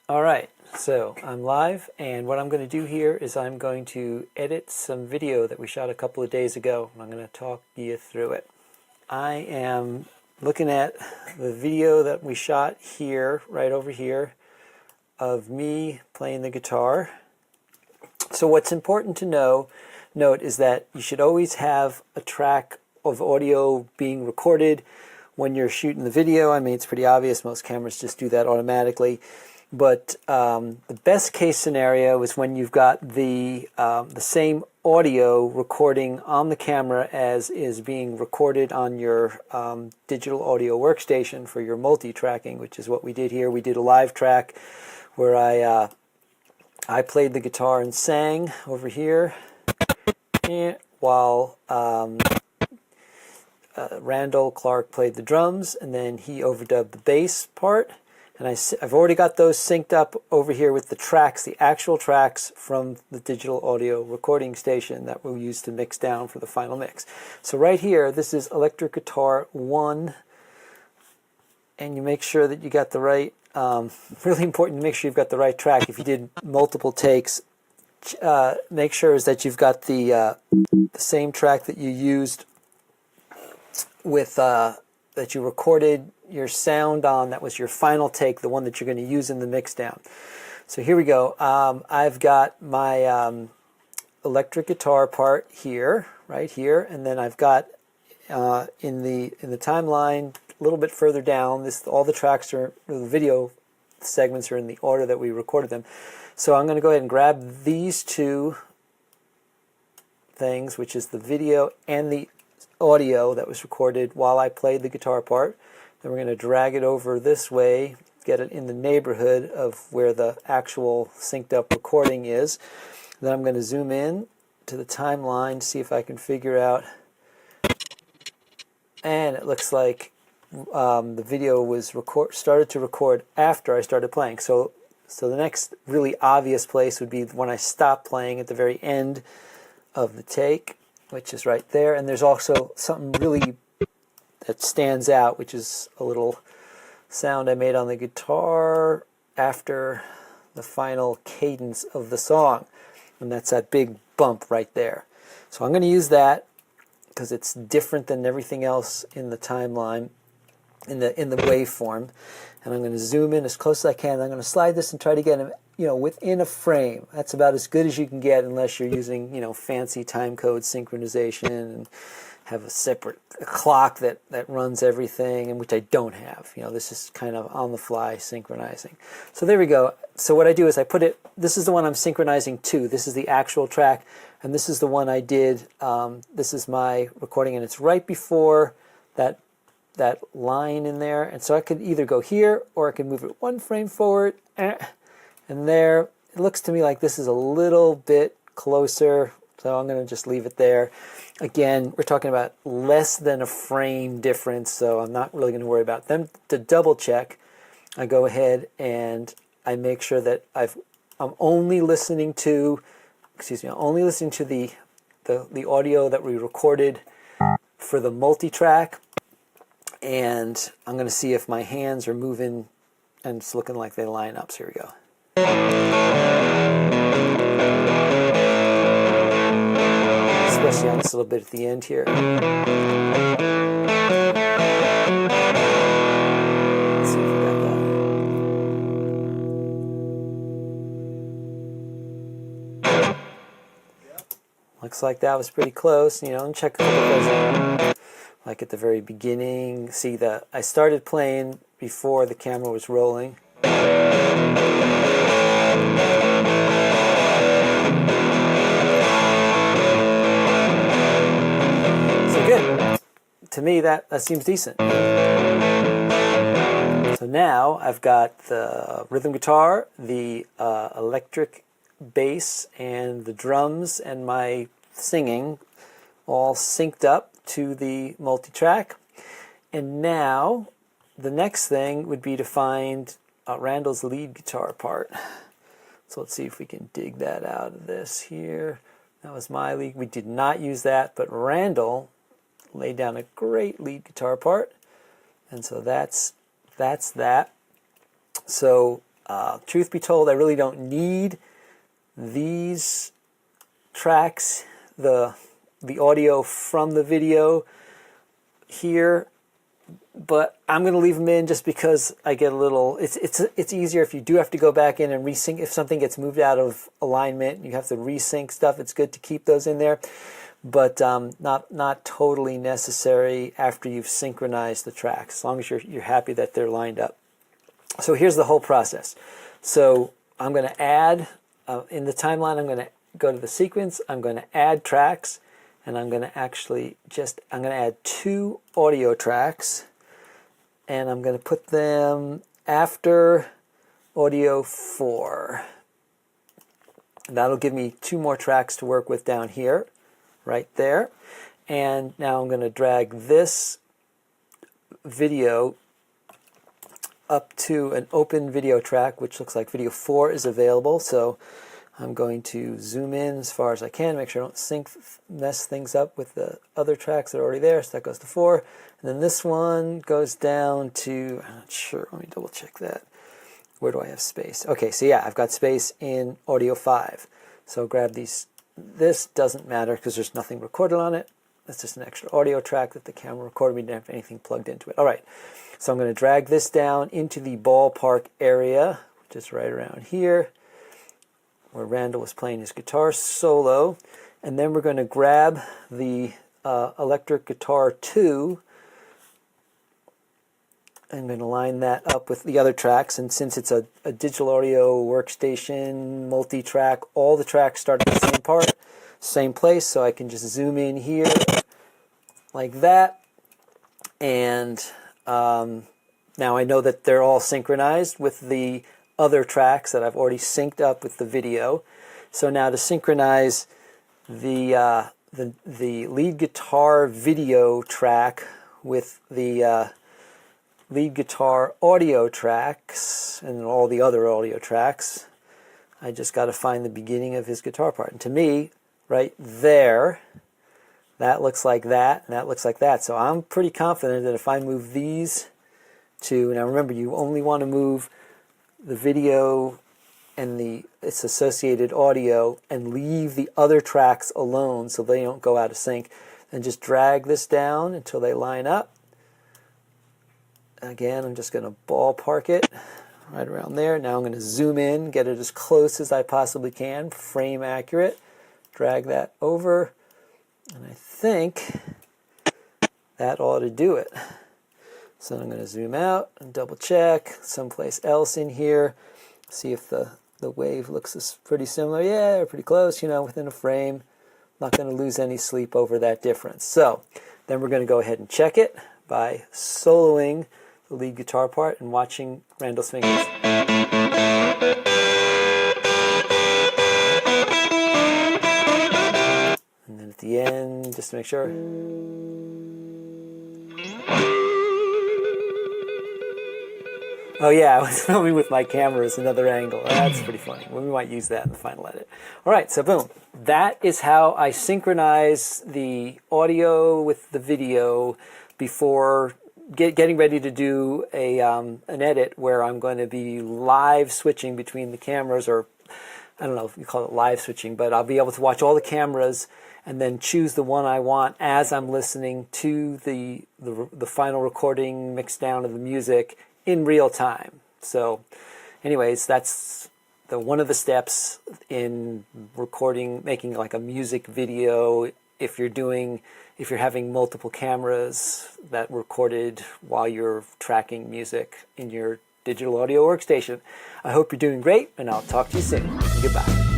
Alright, so I'm live, and what I'm going to do here is I'm going to edit some video that we shot a couple of days ago, and I'm going to talk you through it. I am looking at the video that we shot here, right over here, of me playing the guitar. So what's important to note is that you should always have a track of audio being recorded when you're shooting the video. I mean, it's pretty obvious, most cameras just do that automatically. But the best case scenario is when you've got the same audio recording on the camera as is being recorded on your digital audio workstation for your multi-tracking, which is what we did here. We did a live track where I played the guitar and sang over here, while Randall Clark played the drums, and then he overdubbed the bass part. And I've already got those synced up over here with the tracks, the actual tracks from the digital audio recording station that we'll use to mix down for the final mix. So right here, this is electric guitar 1, and you make sure that you got the right, really important to make sure you've got the right track. If you did multiple takes, make sure is that you've got the same track that you used with, that you recorded your sound on, that was your final take, the one that you're going to use in the mix down. So here we go. I've got my electric guitar part here, right here, and then I've got in the timeline a little bit further down, all the tracks are, the video segments are in the order that we recorded them. So I'm going to go ahead and grab these two things, which is the video and the audio that was recorded while I played the guitar part. Then we're going to drag it over this way, get it in the neighborhood of where the actual synced up recording is. Then I'm going to zoom in to the timeline, see if I can figure out, and it looks like the video was started to record after I started playing. So the next really obvious place would be when I stop playing at the very end of the take, which is right there. And there's also something really that stands out, which is a little sound I made on the guitar after the final cadence of the song, and that's that big bump right there. So I'm going to use that because it's different than everything else in the timeline, in the waveform, and I'm going to zoom in as close as I can. I'm going to slide this and try to get him, within a frame. That's about as good as you can get, unless you're using, fancy time code synchronization and have a separate clock that runs everything, and which I don't have. This is kind of on the fly synchronizing. So there we go. So what I do is I put it, this is the one I'm synchronizing to. This is the actual track, and this is the one I did. This is my recording, and it's right before that line in there. And so I could either go here, or I can move it one frame forward, and there. It looks to me like this is a little bit closer, so I'm going to just leave it there. Again, we're talking about less than a frame difference, so I'm not really going to worry about it. Then to double check, I go ahead and I make sure that I'm only listening to, the audio that we recorded for the multi-track, and I'm going to see if my hands are moving, and it's looking like they line up. So here we go. Especially on this little bit at the end here. Let's see if we got that. Looks like that was pretty close. And check a couple of those. Like at the very beginning, see that I started playing before the camera was rolling. Good. To me, that seems decent. So now I've got the rhythm guitar, the electric bass, and the drums, and my singing all synced up to the multi-track. And now the next thing would be to find Randall's lead guitar part. So let's see if we can dig that out of this here. That was my lead. We did not use that, but Randall laid down a great lead guitar part, and so that's that. So Truth be told, I really don't need these tracks, the audio from the video here, but I'm going to leave them in just because I get a little, it's easier if you do have to go back in and resync. If something gets moved out of alignment, you have to resync stuff, it's good to keep those in there, but not totally necessary after you've synchronized the tracks, as long as you're happy that they're lined up. So here's the whole process. So I'm going to add, in the timeline, I'm going to go to the sequence, I'm going to add tracks, and I'm going to actually I'm going to add 2 audio tracks, and I'm going to put them after audio 4. That'll give me 2 more tracks to work with down here, right there. And now I'm going to drag this video up to an open video track, which looks like video 4 is available. So I'm going to zoom in as far as I can, make sure I don't mess things up with the other tracks that are already there. So that goes to 4. And then this one goes down to, I'm not sure, let me double check that. Where do I have space? Okay, so yeah, I've got space in audio 5. So grab these. This doesn't matter because there's nothing recorded on it. That's just an extra audio track that the camera recorded. We didn't have anything plugged into it. All right, so I'm going to drag this down into the ballpark area, which is right around here, where Randall was playing his guitar solo. And then we're going to grab the electric guitar 2. I'm going to line that up with the other tracks, and since it's a digital audio workstation, multi-track, all the tracks start at the same part, same place, so I can just zoom in here like that. And now I know that they're all synchronized with the other tracks that I've already synced up with the video. So now to synchronize the lead guitar video track with the lead guitar audio tracks and all the other audio tracks, I just got to find the beginning of his guitar part. And to me, right there, that looks like that, and that looks like that. So I'm pretty confident that if I move these two, now remember, you only want to move the video and its associated audio and leave the other tracks alone so they don't go out of sync. And just drag this down until they line up. Again, I'm just going to ballpark it right around there. Now I'm going to zoom in, get it as close as I possibly can, frame accurate. Drag that over, and I think that ought to do it. So I'm going to zoom out and double check someplace else in here, see if the wave looks pretty similar. Yeah, they're pretty close, within a frame. Not going to lose any sleep over that difference. So then we're going to go ahead and check it by soloing the lead guitar part and watching Randall's fingers. And then at the end, just to make sure. Oh yeah, I was filming with my camera as another angle. That's pretty funny. We might use that in the final edit. All right, so boom. That is how I synchronize the audio with the video before getting ready to do an edit where I'm going to be live switching between the cameras, or I don't know if you call it live switching, but I'll be able to watch all the cameras and then choose the one I want as I'm listening to the final recording mixed down of the music in real time. So anyways, that's one of the steps in recording, making like a music video. If you're having multiple cameras that recorded while you're tracking music in your digital audio workstation. I hope you're doing great, and I'll talk to you soon. Goodbye.